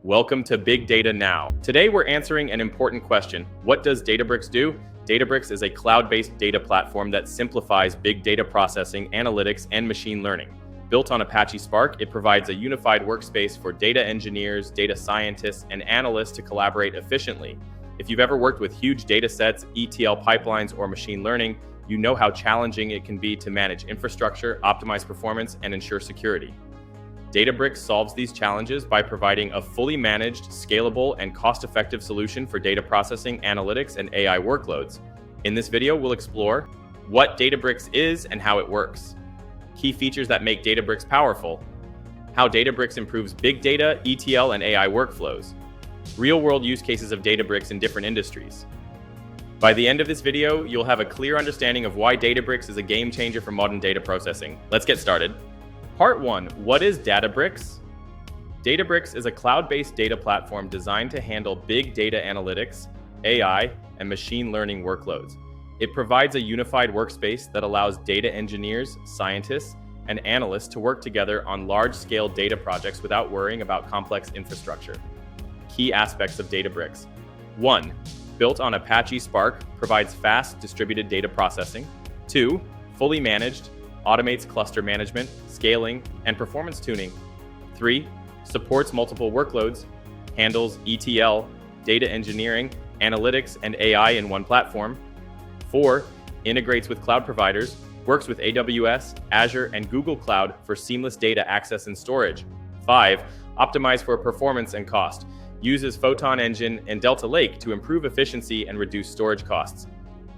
Welcome to Big Data Now. Today we're answering an important question. What does Databricks do? Databricks is a cloud-based data platform that simplifies big data processing, analytics, and machine learning. Built on Apache Spark, it provides a unified workspace for data engineers, data scientists, and analysts to collaborate efficiently. If you've ever worked with huge data sets, ETL pipelines, or machine learning, you know how challenging it can be to manage infrastructure, optimize performance, and ensure security. Databricks solves these challenges by providing a fully managed, scalable, and cost-effective solution for data processing, analytics, and AI workloads. In this video, we'll explore what Databricks is and how it works, key features that make Databricks powerful, how Databricks improves big data, ETL, and AI workflows, real-world use cases of Databricks in different industries. By the end of this video, you'll have a clear understanding of why Databricks is a game changer for modern data processing. Let's get started. Part 1. What is Databricks? Databricks is a cloud-based data platform designed to handle big data analytics, AI, and machine learning workloads. It provides a unified workspace that allows data engineers, scientists, and analysts to work together on large-scale data projects without worrying about complex infrastructure. Key aspects of Databricks. 1. Built on Apache Spark, provides fast distributed data processing. 2. Fully managed, automates cluster management, scaling, and performance tuning. 3. Supports multiple workloads, handles ETL, data engineering, analytics, and AI in one platform. 4. Integrates with cloud providers, works with AWS, Azure, and Google Cloud for seamless data access and storage. 5. Optimized for performance and cost, uses Photon Engine and Delta Lake to improve efficiency and reduce storage costs.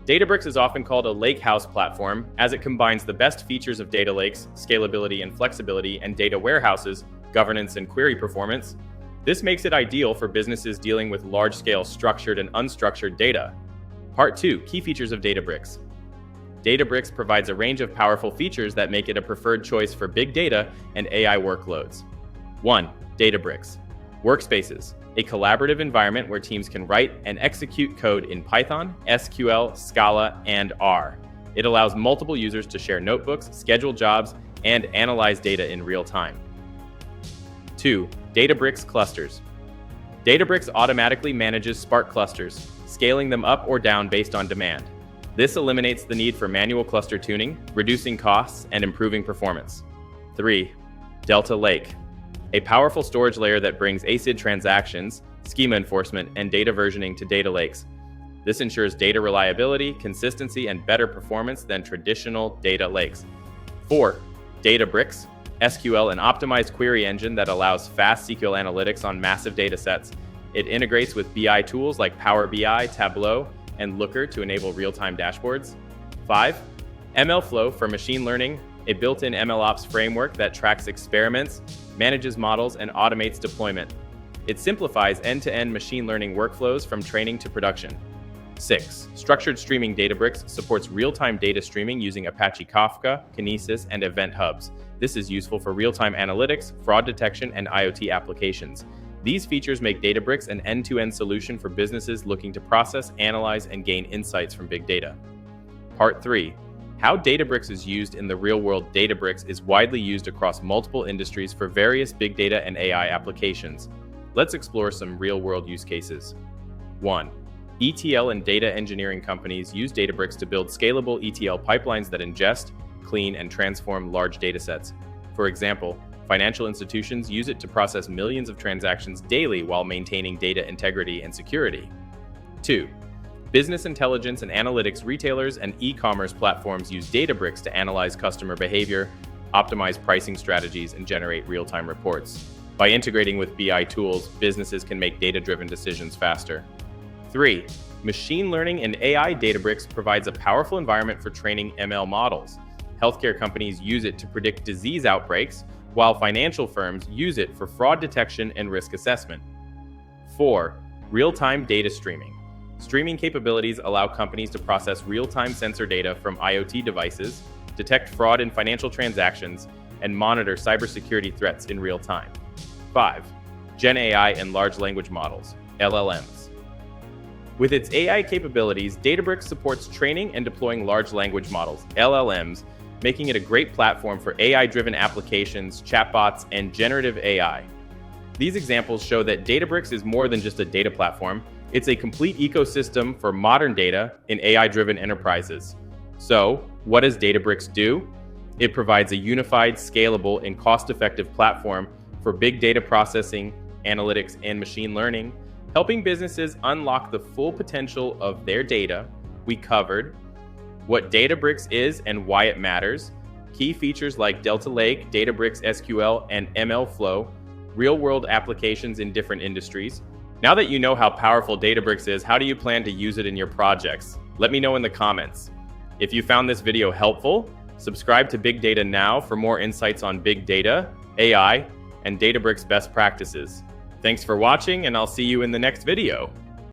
Databricks is often called a lakehouse platform as it combines the best features of data lakes, scalability and flexibility, and data warehouses, governance and query performance. This makes it ideal for businesses dealing with large-scale structured and unstructured data. Part 2. Key features of Databricks. Databricks provides a range of powerful features that make it a preferred choice for big data and AI workloads. 1. Databricks. Workspaces. A collaborative environment where teams can write and execute code in Python, SQL, Scala, and R. It allows multiple users to share notebooks, schedule jobs, and analyze data in real time. 2. Databricks clusters. Databricks automatically manages Spark clusters, scaling them up or down based on demand. This eliminates the need for manual cluster tuning, reducing costs and improving performance. 3. Delta Lake. A powerful storage layer that brings ACID transactions, schema enforcement, and data versioning to data lakes. This ensures data reliability, consistency, and better performance than traditional data lakes. 4. Databricks, SQL, an optimized query engine that allows fast SQL analytics on massive data sets. It integrates with BI tools like Power BI, Tableau, and Looker to enable real-time dashboards. 5. MLflow for machine learning, a built-in MLOps framework that tracks experiments, manages models, and automates deployment. It simplifies end-to-end machine learning workflows from training to production. 6. Structured streaming. Databricks supports real-time data streaming using Apache Kafka, Kinesis, and Event Hubs. This is useful for real-time analytics, fraud detection, and IoT applications. These features make Databricks an end-to-end solution for businesses looking to process, analyze, and gain insights from big data. Part 3. How Databricks is used in the real world. Databricks is widely used across multiple industries for various big data and AI applications. Let's explore some real-world use cases. 1. ETL and data engineering companies use Databricks to build scalable ETL pipelines that ingest, clean, and transform large datasets. For example, financial institutions use it to process millions of transactions daily while maintaining data integrity and security. 2. Business intelligence and analytics. Retailers and e-commerce platforms use Databricks to analyze customer behavior, optimize pricing strategies, and generate real-time reports. By integrating with BI tools, businesses can make data-driven decisions faster. 3. Machine learning and AI. Databricks provides a powerful environment for training ML models. Healthcare companies use it to predict disease outbreaks, while financial firms use it for fraud detection and risk assessment. 4. Real-time data streaming. Streaming capabilities allow companies to process real-time sensor data from IoT devices, detect fraud in financial transactions, and monitor cybersecurity threats in real time. 5. Gen AI and large language models, LLMs. With its AI capabilities, Databricks supports training and deploying large language models, LLMs, making it a great platform for AI-driven applications, chatbots, and generative AI. These examples show that Databricks is more than just a data platform. It's a complete ecosystem for modern data in AI-driven enterprises. So, what does Databricks do? It provides a unified, scalable, and cost-effective platform for big data processing, analytics, and machine learning, helping businesses unlock the full potential of their data. We covered what Databricks is and why it matters, key features like Delta Lake, Databricks SQL, and MLflow, real-world applications in different industries. Now that you know how powerful Databricks is, how do you plan to use it in your projects? Let me know in the comments. If you found this video helpful, subscribe to Big Data Now for more insights on big data, AI, and Databricks best practices. Thanks for watching, and I'll see you in the next video.